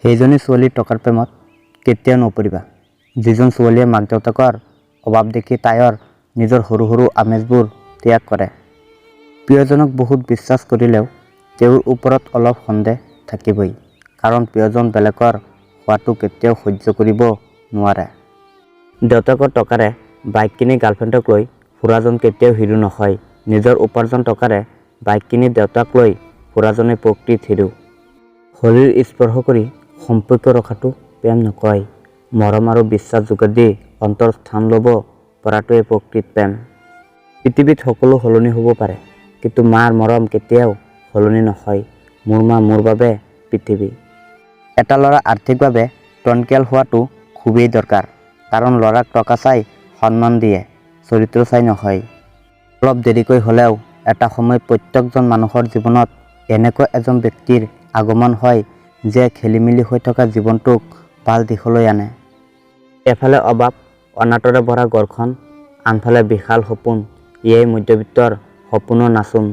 সেইজনী ছোৱালী টকাৰ প্ৰেমত কেতিয়াও নপৰিবা যিজন ছোৱালীয়ে মাক দেউতাকৰ অভাৱ দেখি তাইৰ নিজৰ সৰু সৰু আমেজবোৰ ত্যাগ কৰে। প্ৰিয়জনক বহুত বিশ্বাস কৰিলেও তেওঁৰ ওপৰত অলপ সন্দেহ থাকিবই, কাৰণ প্ৰিয়জন বেলেগৰ হোৱাটো কেতিয়াও সহ্য কৰিব নোৱাৰে। দেউতাকৰ টকাৰে বাইক কিনি গাৰ্লফ্ৰেণ্ডক লৈ ফুৰাজন কেতিয়াও হিৰো নহয়। নিজৰ উপাৰ্জন টকাৰে বাইক কিনি দেউতাক লৈ ফুৰাজনে প্ৰকৃত হিৰো। শৰীৰ স্পৰ্শ কৰি সম্পৰ্ক ৰখাটো প্ৰেম নকয়। মৰম আৰু বিশ্বাস যোগেদি অন্তৰ স্থান ল'ব পৰাটোৱে প্ৰকৃত প্ৰেম। পৃথিৱীত সকলো সলনি হ'ব পাৰে, কিন্তু মাৰ মৰম কেতিয়াও সলনি নহয়। মোৰ মা মোৰ বাবে পৃথিৱী। এটা ল'ৰা আৰ্থিকভাৱে টনকিয়াল হোৱাটো খুবেই দৰকাৰ, কাৰণ ল'ৰাক টকা চাই সন্মান দিয়ে, চৰিত্ৰ চাই নহয়। অলপ দেৰিকৈ হ'লেও এটা সময়ত প্ৰত্যেকজন মানুহৰ জীৱনত এনেকুৱা এজন ব্যক্তিৰ আগমন হয় যে খেলিমেলি হৈ থকা জীৱনটোক ভাল দিশলৈ আনে। এফালে অভাৱ অনাটৰে ভৰা ঘৰখন, আনফালে বিশাল সপোন, ইয়েই মধ্যবিত্তৰ সপোনৰ নাচোন।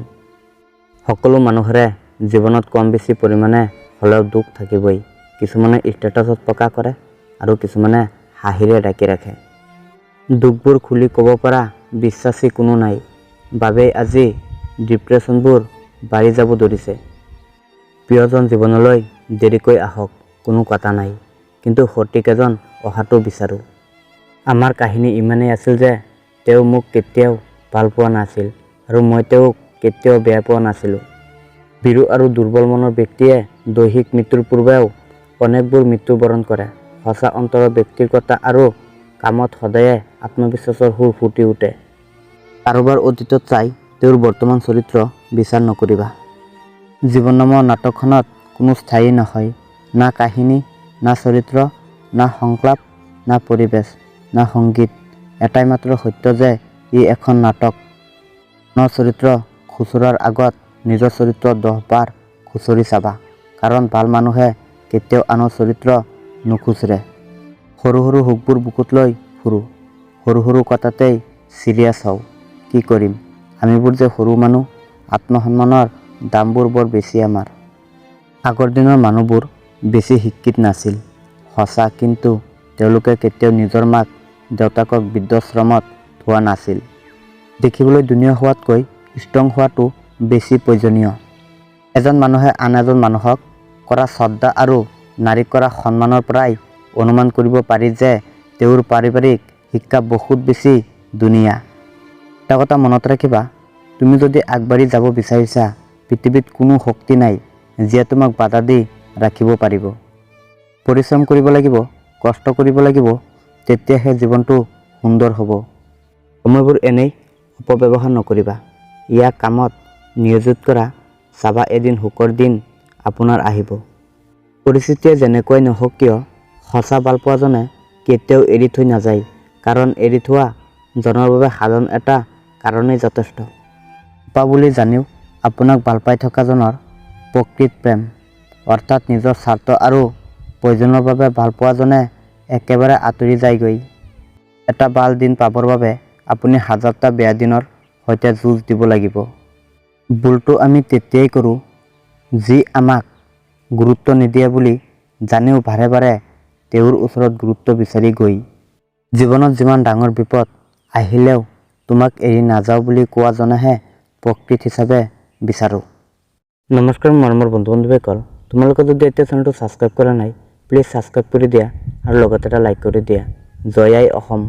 সকলো মানুহৰে জীৱনত কম বেছি পৰিমাণে হ'লেও দুখ থাকিবই। কিছুমানে ষ্টেটাছত প্ৰকাশ কৰে আৰু কিছুমানে হাঁহিৰে ঢাকি ৰাখে। দুখবোৰ খুলি ক'ব পৰা বিশ্বাসী কোনো নাই বাবেই আজি ডিপ্ৰেশ্যনবোৰ বাঢ়ি যাব ধৰিছে। প্ৰিয়জন জীৱনলৈ দেৰিকৈ আহক, কোনো কথা নাই, কিন্তু সঠিক এজন অহাটো বিচাৰোঁ। আমাৰ কাহিনী ইমানেই আছিল যে তেওঁ মোক কেতিয়াও ভাল পোৱা নাছিল আৰু মই তেওঁক কেতিয়াও বেয়া পোৱা নাছিলোঁ। ভীৰু আৰু দুৰ্বল মনৰ ব্যক্তিয়ে দৈহিক মৃত্যুৰ পূৰ্বেও অনেকবোৰ মৃত্যুবৰণ কৰে। সঁচা অন্তৰৰ ব্যক্তিৰ কথা আৰু কামত সদায়ে আত্মবিশ্বাসৰ সুৰ ফুটি উঠে। কাৰোবাৰ অতীতত চাই তেওঁৰ বৰ্তমান চৰিত্ৰ বিচাৰ নকৰিবা। জীৱন নামৰ নাটকখনত কোনো স্থায়ী নহয়, না কাহিনী, না চৰিত্ৰ, না সংলাপ, না পৰিৱেশ, না সংগীত। এটাই মাত্ৰ সত্য যে ই এখন নাটক। আনৰ চৰিত্ৰ খুচৰাৰ আগত নিজৰ চৰিত্ৰ 10 বাৰ খুচৰি চাবা, কাৰণ ভাল মানুহে কেতিয়াও আনৰ চৰিত্ৰ নুখুচৰে। সৰু সৰু সুখবোৰ বুকুত লৈ ফুৰোঁ, সৰু সৰু কথাতেই চিৰিয়াছ হওঁ। কি কৰিম, আমিবোৰ যে সৰু মানুহ, আত্মসন্মানৰ দামবোৰ বৰ বেছি আমাৰ। আগৰ দিনৰ মানুহবোৰ বেছি শিক্ষিত নাছিল সঁচা, কিন্তু তেওঁলোকে কেতিয়াও নিজৰ মাক দেউতাকক বৃদ্ধাশ্ৰমত থোৱা নাছিল। দেখিবলৈ ধুনীয়া হোৱাতকৈ ষ্ট্ৰং হোৱাটো বেছি প্ৰয়োজনীয়। এজন মানুহে আন এজন মানুহক কৰা শ্ৰদ্ধা আৰু নাৰীক কৰা সন্মানৰ পৰাই অনুমান কৰিব পাৰি যে তেওঁৰ পাৰিবাৰিক শিক্ষা বহুত বেছি ধুনীয়া। এটা কথা মনত ৰাখিবা, তুমি যদি আগবাঢ়ি যাব বিচাৰিছা, পৃথিৱীত কোনো শক্তি নাই যিয়ে তোমাক বাধা দি ৰাখিব পাৰিব। পৰিশ্ৰম কৰিব লাগিব, কষ্ট কৰিব লাগিব, তেতিয়াহে জীৱনটো সুন্দৰ হ'ব। সময়বোৰ এনেই অপব্যৱহাৰ নকৰিবা, ইয়াক কামত নিয়োজিত কৰা। চাবা এদিন সুখৰ দিন আপোনাৰ আহিব। পৰিস্থিতিয়ে যেনেকুৱাই নহওক কিয়, সঁচা ভালপোৱাজনে কেতিয়াও এৰি থৈ নাযায়, কাৰণ এৰি থোৱা জনৰ বাবে সাধাৰণ এটা কাৰণেই যথেষ্ট। আপা বুলি জানিও আপোনাক ভাল পাই থকা জনৰ প্ৰকৃত প্ৰেম, অৰ্থাৎ নিজৰ স্বাৰ্থ আৰু প্ৰয়োজনৰ বাবে ভালপোৱাজনে একেবাৰে আঁতৰি যায়গৈ। এটা ভাল দিন পাবৰ বাবে আপুনি হাজাৰটা বেয়া দিনৰ সৈতে যুঁজ দিব লাগিব। ভুলটো আমি তেতিয়াই কৰোঁ যি আমাক গুৰুত্ব নিদিয়ে বুলি জানিও বাৰে বাৰে তেওঁৰ ওচৰত গুৰুত্ব বিচাৰি গৈ। জীৱনত যিমান ডাঙৰ বিপদ আহিলেও তোমাক এৰি নাযাওঁ বুলি কোৱাজনেহে প্ৰকৃত হিচাপে বিচাৰোঁ। নমস্কাৰ মৰমৰ বন্ধু বান্ধৱীসকল, তোমালোকে যদি এতিয়া চেনেলটো ছাবস্ক্ৰাইব কৰা নাই, প্লিজ ছাবস্ক্ৰাইব কৰি দিয়া আৰু লগতে এটা লাইক কৰি দিয়া। জয় আই অসম।